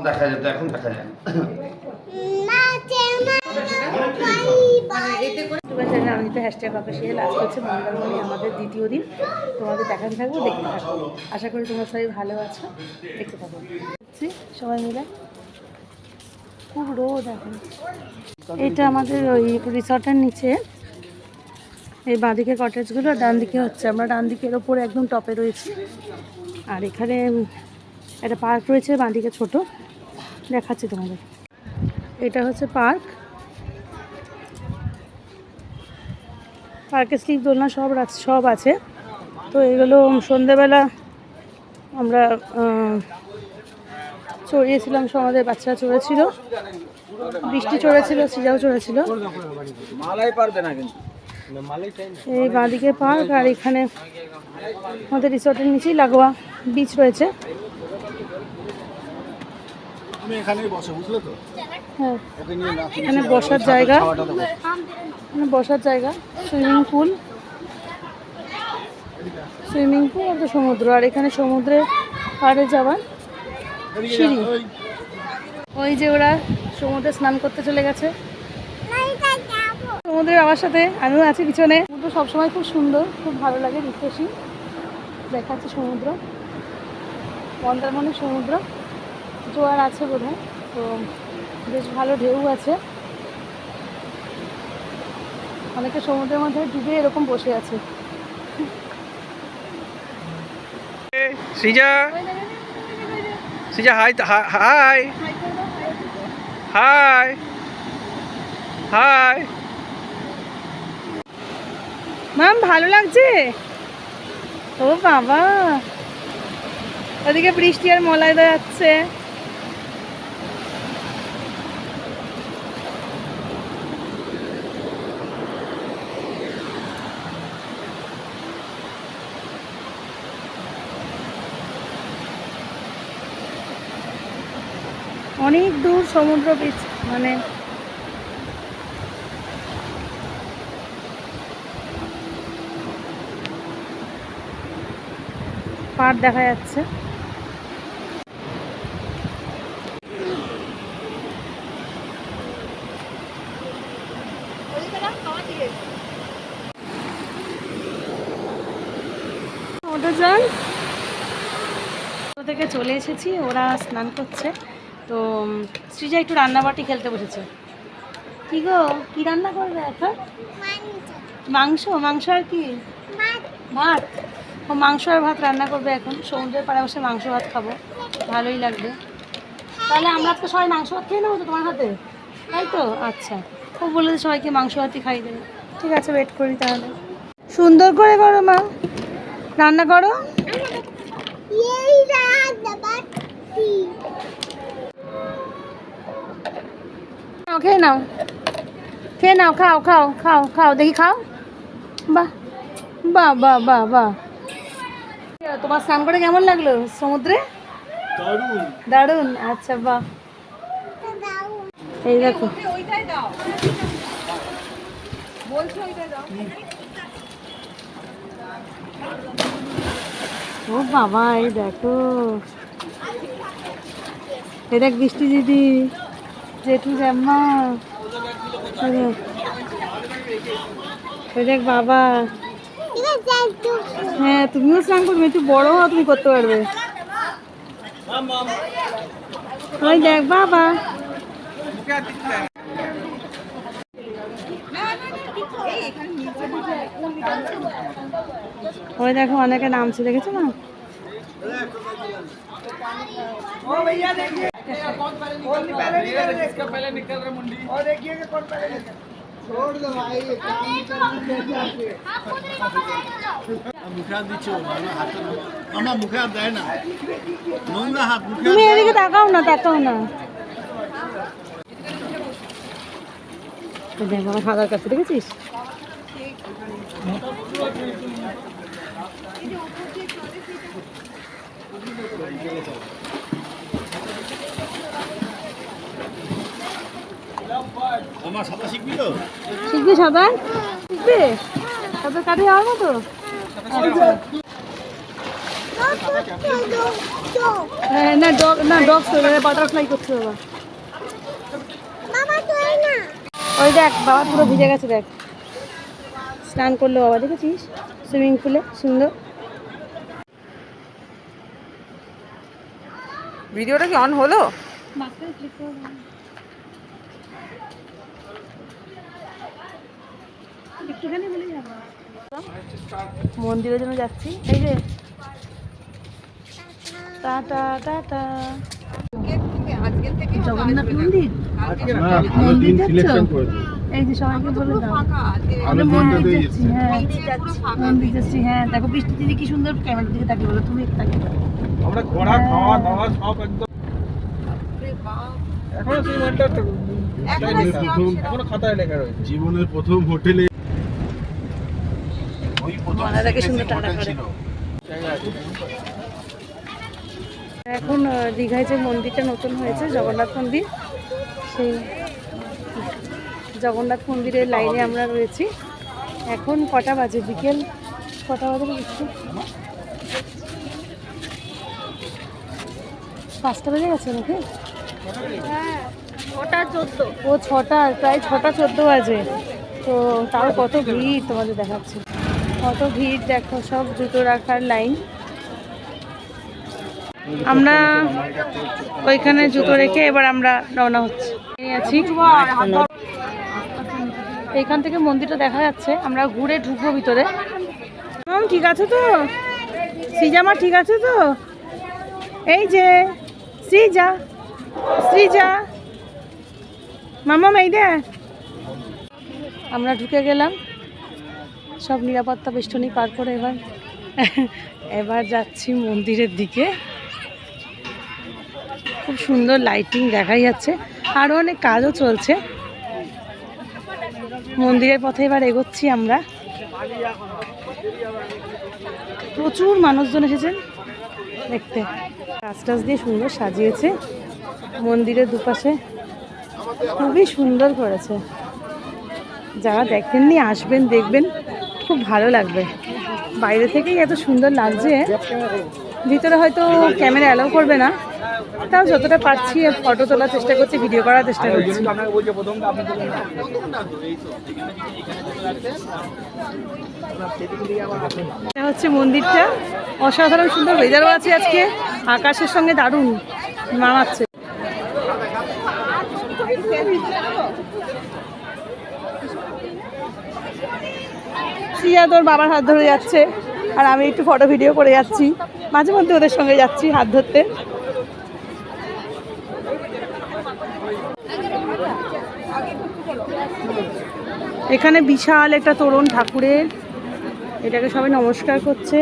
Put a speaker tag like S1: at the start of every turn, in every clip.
S1: দেখা যেত, এখন দেখা যায়
S2: না। আমি তো হ্যাশট্যাগ অফিসিয়াল আজ হচ্ছে মন্দারমণি আমাদের দ্বিতীয় দিন। তোমাদের দেখাতে থাকবো, দেখতে থাকবো। আশা করি তোমরা সবাই ভালো আছো, দেখতে থাকবো সবাই মিলে। খুব রোদ এখন। এটা আমাদের ওই রিসর্টের নিচে, এই বাঁদিকে কটেজগুলো, ডান দিকে হচ্ছে, আমরা ডান দিকের ওপরে একদম টপে রয়েছি। আর এখানে একটা পার্ক রয়েছে বাঁদিকে, ছোট দেখাচ্ছি তোমাদের। এটা হচ্ছে পার্ক, পার্কে স্লিপ দোলনা সব আছে। তো এগুলো সন্ধেবেলা আমরা চড়িয়েছিলাম, সব আমাদের বাচ্চারা চড়েছিল, বৃষ্টি চড়েছিল, সিজাও চড়েছিল। এই বাঁদিকে পার্ক, আর এখানে আমাদের রিসর্টের নিচেই লাগোয়া বিচ রয়েছে। হ্যাঁ, এখানে বসার জায়গা, সুইমিং পুল আর তো সমুদ্র। আর এখানে সমুদ্রে পাড়ে যাওয়ার সিঁড়ি। ওই যে ওরা সমুদ্রে স্নান করতে চলে গেছে, সমুদ্রের আমার সাথে আমিও আছি পিছনে। সমুদ্র সবসময় খুব সুন্দর, খুব ভালো লাগে, রিফ্রেশিং দেখাচ্ছে সমুদ্র। মন্দারমণির সমুদ্র, জোয়ার আছে বোধহয়, তো বেশ ভালো ঢেউ আছে। অনেকে সমুদ্রের মধ্যে ডুবে এরকম বসে আছে।
S3: Srija, high high high high.
S2: Ma'am ভালো লাগছে? ও বাবা, ওদিকে বৃষ্টি আর মলাই যাচ্ছে। অনেক দূর সমুদ্র বিচ, মানে পাড় দেখা যাচ্ছে। থেকে চলে এসেছি, ওরা স্নান করছে। তো সৃজা একটু রান্নাবাটি খেলতে বসেছে। কি গো, কি রান্না করবে এখন? মাংস আর কি? ভাত। ও মাংস আর ভাত রান্না করবে এখন। সমুদ্রের পাড়ে বসে মাংস ভাত খাবো, ভালোই লাগবে। তাহলে আমরা তো সবাই মাংস ভাত খেয়ে নেবো তো তোমার হাতে, তাই তো? আচ্ছা, ও বলে সবাইকে মাংস ভাতই খাই দেবে। ঠিক আছে, ওয়েট করি তাহলে। সুন্দর করে করো মা, রান্না করো। খেয়ে নাও, খাও দেখি, খাও। বাহ বাহ বাহ বাহ বাহ। তোমার স্নান করে কেমন লাগলো সমুদ্রে? দারুণ। আচ্ছা, বাহ। এই দেখো, ও বাবা, এই দেখো, এই দেখ বৃষ্টি দিদি, জেঠু জ্যাম্মা, এই দেখ বাবা। হ্যাঁ, তুমিও স্নান করবে, একটু বড় হও, তুমি করতে পারবে। ওই দেখ বাবা, ওই দেখো অনেকে নামছে, দেখেছো না? তুমি এদিকে তাকাও না। দেখ আমার খাদার কাছে, দেখেছিস? শিখবি সাঁতার? শিখবে সাঁতার কাটে যাওয়ার মতো? হ্যাঁ না ডগ না ডগ বাটারফ্লাই করছে বাবা। ওই দেখ বাবা পুরো ভিজে গেছে, দেখ স্নান করলো বাবা, দেখেছিস সুইমিং পুলে সুন্দর।
S1: ভিডিওটা কি অন হলো?
S2: মন্দিরের জন্য যাচ্ছি, এই যে টাটা টাটা। জগন্নাথ মন্দির মন্দির যাচ্ছ? এই যে সবাইকে বলে দাও আমরা মন্দির যাচ্ছি। হ্যাঁ মন্দির যাচ্ছি। হ্যাঁ দেখো বৃষ্টি দিদি কি সুন্দর ক্যামেরার দিকে তাকিয়ে বলো, তুমি তাকিয়ে বলো।
S3: আমরা ঘোরা খাওয়া দাওয়া সব একদম এখনো সেই মানটা এখনো খাতায় লেখা রয়েছে।
S4: জীবনের প্রথম হোটেলে
S2: মালাদাকে সুন্দর টাটা করে। এখন দীঘায় যে মন্দিরটা নতুন হয়েছে জগন্নাথ মন্দির, সেই জগন্নাথ মন্দিরের লাইনে আমরা রয়েছি। এখন কটা বাজে? বিকেল কটা বাজে দেখছি, 5টা বেজে গেছে নাকি? ও 6টা, প্রায় 6টা 14 বাজে। তো তাও কত ভিড় তোমাদের দেখাচ্ছে, কত ভিড় দেখো, সব জুতো রাখার লাইন। আমরা ওইখানে জুতো রেখে এবার আমরা রওনা হচ্ছি। আছি এইখান থেকে মন্দিরটা দেখা যাচ্ছে, আমরা ঘুরে ঢুকবো ভিতরে। ঠিক আছে তো শ্রীজামা, ঠিক আছে তো? এই যে শ্রীজা, শ্রীজা মামা এই দে। আমরা ঢুকে গেলাম সব নিরাপত্তা বেষ্টনী পার করে। এবার যাচ্ছি মন্দিরের দিকে। খুব সুন্দর লাইটিং দেখাই যাচ্ছে, আরও অনেক কাজও চলছে। মন্দিরের পথে এবার এগোচ্ছি আমরা। প্রচুর মানুষজন এসেছেন দেখতে, গাছ টাছ দিয়ে সুন্দর সাজিয়েছে মন্দিরের দুপাশে, খুবই সুন্দর করেছে। যারা দেখেননি আসবেন, দেখবেন, খুব ভালো লাগবে। বাইরে থেকেই এত সুন্দর লাগছে, ভিতরে হয়তো ক্যামেরা অ্যালাউ করবে না, তাও যতটা পারছি ফটো তোলার চেষ্টা করছি, ভিডিও করার চেষ্টা করছি। এটা হচ্ছে মন্দিরটা, অসাধারণ সুন্দর ওয়েদারও আছে আজকে, আকাশের সঙ্গে দারুণ মানাচ্ছে। সিয়া তোর বাবার হাত ধরে যাচ্ছে, আর আমি একটু ফটো ভিডিও করে যাচ্ছি, মাঝে মধ্যে ওদের সঙ্গে যাচ্ছি হাত ধরতে। এখানে বিশাল একটা তোরণ ঠাকুরের, এটাকে সবাই নমস্কার করছে।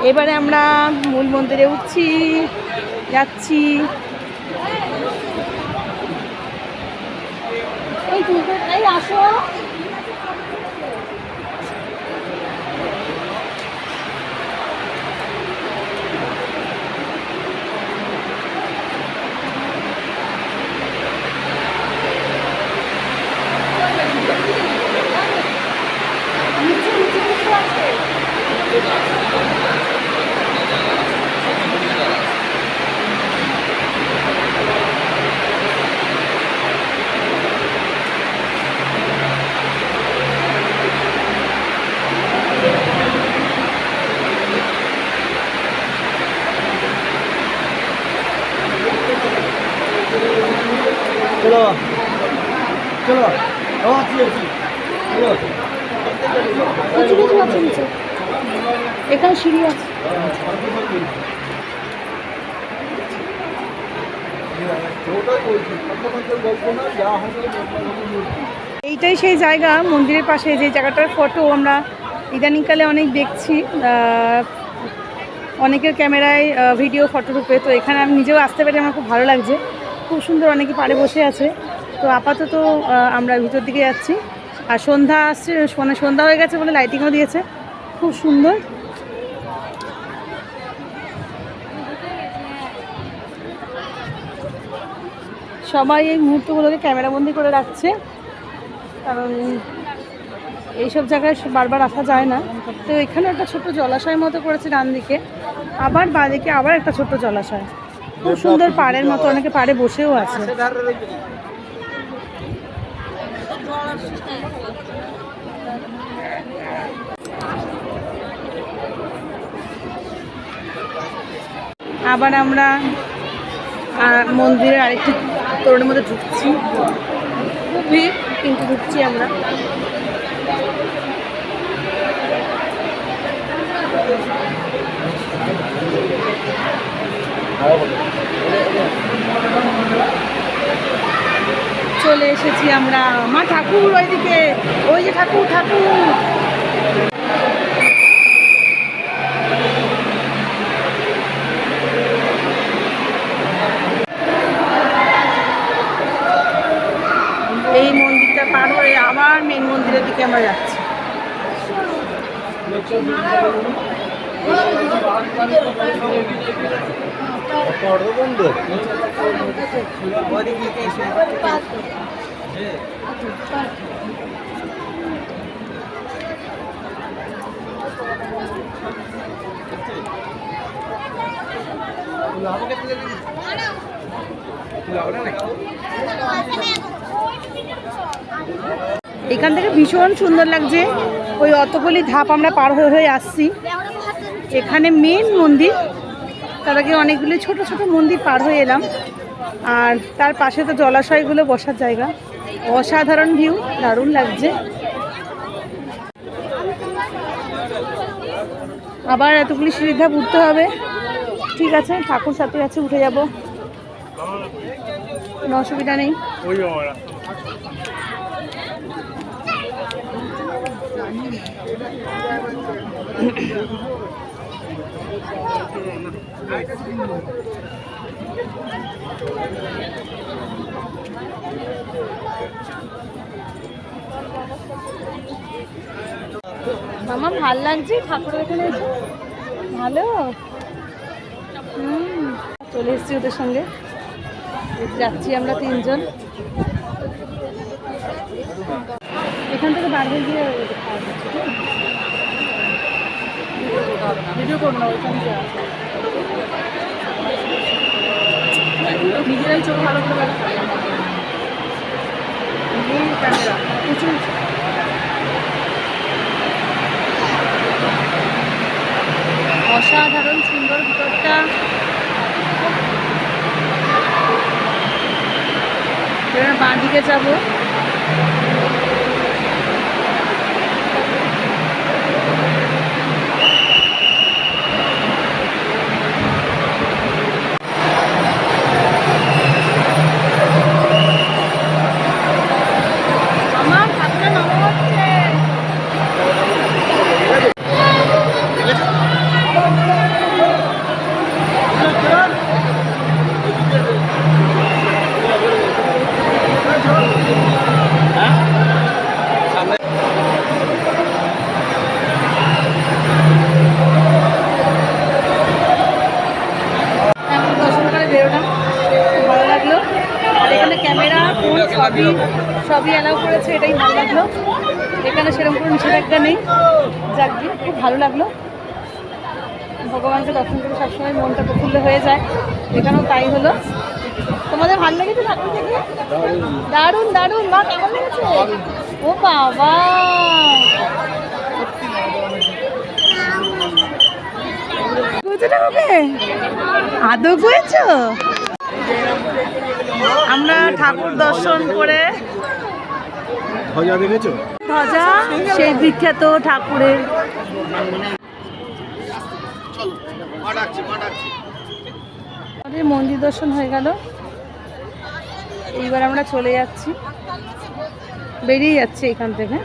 S2: এবারে আমরা মূল মন্দিরে উঠছি, যাচ্ছি। এই আসো,
S4: চলো চলো,
S2: এখানে সিঁড়ি আছে। এইটাই সেই জায়গা মন্দিরের পাশে, যে জায়গাটার ফটো আমরা ইদানিংকালে অনেক দেখছি অনেকের ক্যামেরায় ভিডিও ফটো রূপে। তো এখানে আমি নিজেও আসতে পারি, আমার খুব ভালো লাগছে, খুব সুন্দর, অনেকে পাড়ে বসে আছে। তো আপাতত আমরা ভিতর দিকে যাচ্ছি, আর সন্ধ্যা আসছে, মানে সন্ধ্যা হয়ে গেছে বলে লাইটিংও দিয়েছে, খুব সুন্দর। সবাই এই মুহূর্তগুলোকে ক্যামেরাবন্দি করে রাখছে, কারণ এইসব জায়গায় বারবার আসা যায় না। তো এখানে একটা ছোট্ট জলাশয় মতো করেছে ডান দিকে, আবার বাঁদিকে আবার একটা ছোট্ট জলাশয়, খুব সুন্দর পাড়ের মতো, অনেকে পাড়ে বসেও আছে। আবার আমরা মন্দিরের আরেকটি তোরণের মধ্যে ঢুকছি, খুব ভিড় কিন্তু ঢুকছি আমরা। চলে এসেছি আমরা। মা ঠাকুর ওইদিকে, ওই যে ঠাকুর ঠাকুর। এই মন্দিরটা পার হয়ে আবার মেন মন্দিরের দিকে আমরা যাচ্ছি। এখান থেকে ভীষণ সুন্দর লাগছে। ওই অতগুলি ধাপ আমরা পার হয়ে হয়ে আসছি, এখানে মেন মন্দির, তার আগে অনেকগুলি ছোট ছোট মন্দির পার হয়ে এলাম। আর তার পাশে তো জলাশয়গুলো, বসার জায়গা, অসাধারণ ভিউ, দারুণ লাগছে। আবার এতগুলি সিঁড়ির ধাপ উঠতে হবে। ঠিক আছে, ঠাকুর সাথে আছে, উঠে যাব, কোনো অসুবিধা নেই। মামা ভাল লাগছে ঠাকুরের এখানে এসে, ভালো। চলে এসেছি ওদের সঙ্গে, যাচ্ছি আমরা তিনজন। এখান থেকে বার হয়ে গিয়ে ভিডিও করবো না, ওইখানে নিজেরাই চোখ ভালো করে ক্যামেরা প্রচুর। অসাধারণ সুন্দর ভিতরটা। বাঁ দিকে যাবো, সবই অ্যালাউ করেছে, এটাই ভালো লাগলো। এখানে সেরকম কোনো নিষেধাজ্ঞা নেই, যাক গিয়ে খুব ভালো লাগলো। ভগবানকে দর্শন করে সবসময় মনটা প্রফুল্ল হয়ে যায়, এখানেও তাই হলো। তোমাদের ভালো লেগেছে ঠাকুর দেখে? দারুণ দারুণ। মা কেমন লেগেছে? ও বাবা, আদৌ করেছ? আমরা ঠাকুর দর্শন করে,
S4: ধ্বজা দেখেছো?
S2: ধ্বজা, সেই বিখ্যাত ঠাকুরের। আমাদের মন্দির দর্শন হয়ে গেল, এইবার আমরা চলে যাচ্ছি, বেরিয়ে যাচ্ছি এখান থেকে।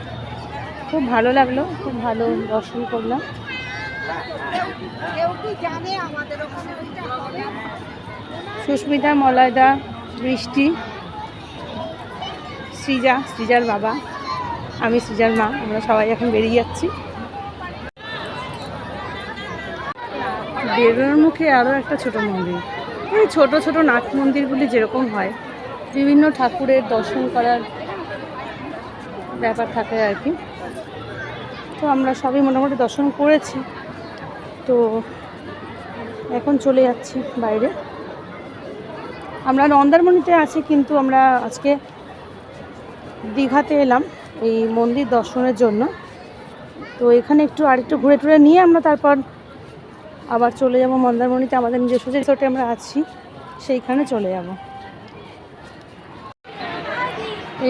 S2: খুব ভালো লাগলো, খুব ভালো দর্শন করলাম। সুস্মিতা, মলয়দা, বৃষ্টি, সৃজা, সৃজার বাবা, আমি সৃজার মা, আমরা সবাই এখন বেরিয়ে যাচ্ছি। বেরোনোর মুখে আরও একটা ছোট মন্দির। এই ছোট ছোট নাট মন্দিরগুলি যেরকম হয়, বিভিন্ন ঠাকুরের দর্শন করার ব্যাপার থাকে আর কি। তো আমরা সবই মোটামুটি দর্শন করেছি, তো এখন চলে যাচ্ছি বাইরে। আমরা মন্দারমণিতে আছি, কিন্তু আমরা আজকে দীঘাতে এলাম এই মন্দির দর্শনের জন্য। তো এখানে আরেকটু ঘুরে টুরে নিয়ে আমরা তারপর আবার চলে যাব মন্দারমণিতে। আমাদের নিজস্ব যে রিসোর্টে আমরা আছি সেইখানে চলে যাব।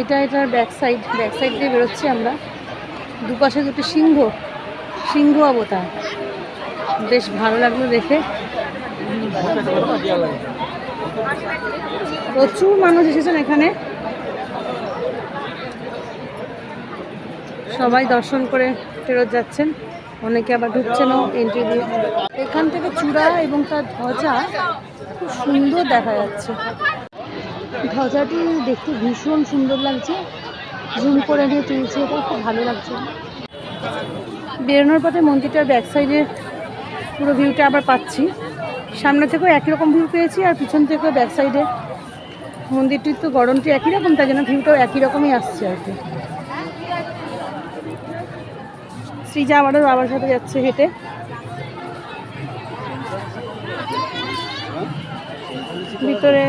S2: এটার ব্যাক সাইড দিয়ে বেরোচ্ছি আমরা। দুপাশে দুটো সিংহ অবতার, বেশ ভালো লাগলো দেখে। প্রচুর মানুষ এসেছেন এখানে, সবাই দর্শন করে ফেরত যাচ্ছেন, অনেকে আবার ঢুকছেনও এন্ট্রি দিয়ে। এখান থেকে চূড়া এবং তার ধ্বজা খুব সুন্দর দেখা যাচ্ছে। ধ্বজাটি দেখতে ভীষণ সুন্দর লাগছে, জুম করে নিয়ে তুলছে, এটা খুব ভালো লাগছে। বেরোনোর পথে মন্দিরটার ব্যাক সাইডে পুরো ভিউটা আবার পাচ্ছি। সামনে থেকেও একই রকম ভিউ পেয়েছি, আর পিছন থেকেও ব্যাক সাইডে মন্দিরটির তো গড়নটি একই রকম, তাই জন্য ভিউটাও একই রকমই আসছে আর কি। শ্রীজা আবারও বাবার সাথে যাচ্ছে হেঁটে। ভিতরে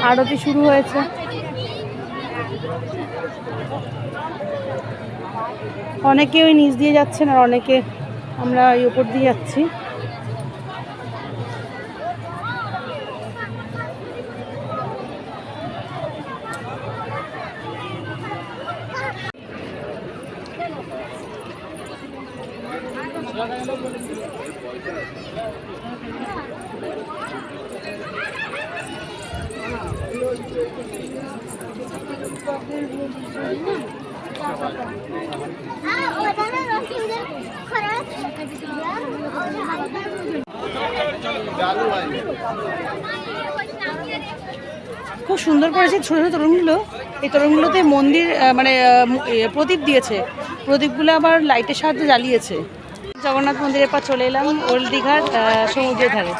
S2: আরতি শুরু হয়েছে। অনেকে ওই নিচ দিয়ে যাচ্ছেন, আর অনেকে আমরা ওই উপর দিয়ে যাচ্ছি। খুব সুন্দর করেছে ছোটো ছোটো তোরণগুলো। এই তোরণগুলোতে মন্দির মানে প্রদীপ দিয়েছে, প্রদীপগুলো আবার লাইটের সাহায্যে জ্বালিয়েছে। জগন্নাথ মন্দিরের পর চলে এলাম ওল্ড দীঘার সমুদ্রের ধারে।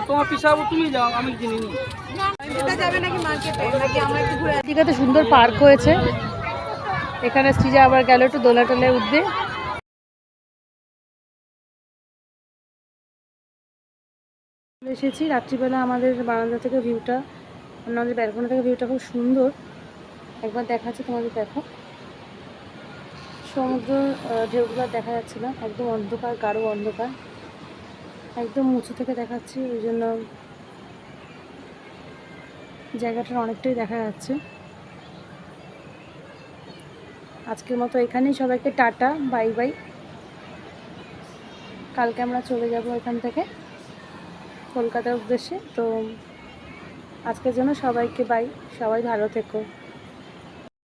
S3: তোমার পিসাবো, তুমি যাও, আমি কিনি নি।
S2: দীঘাতে সুন্দর পার্ক হয়েছে, এখানে শ্রীজা আবার গেল একটু দোলা টোলায় উঠবে। এসেছি রাত্রিবেলা, আমাদের বারান্দা থেকে ভিউটা, আমাদের ব্যালকনি থেকে ভিউটা খুব সুন্দর। একবার দেখাচ্ছি তোমাদের, দেখো সমুদ্র ঢেউগুলো দেখা যাচ্ছে না, একদম অন্ধকার, গাঢ় অন্ধকার, একদম উঁচু থেকে দেখাচ্ছি, ওই জন্য জায়গাটা অনেকটাই দেখা যাচ্ছে। আজকের মতো এখানেই, সবাইকে টাটা, বাই বাই। কালকে আমরা চলে যাব এখান থেকে কলকাতার উদ্দেশ্যে। তো আজকের জন্য সবাইকে বাই, সবাই ভালো থেকো।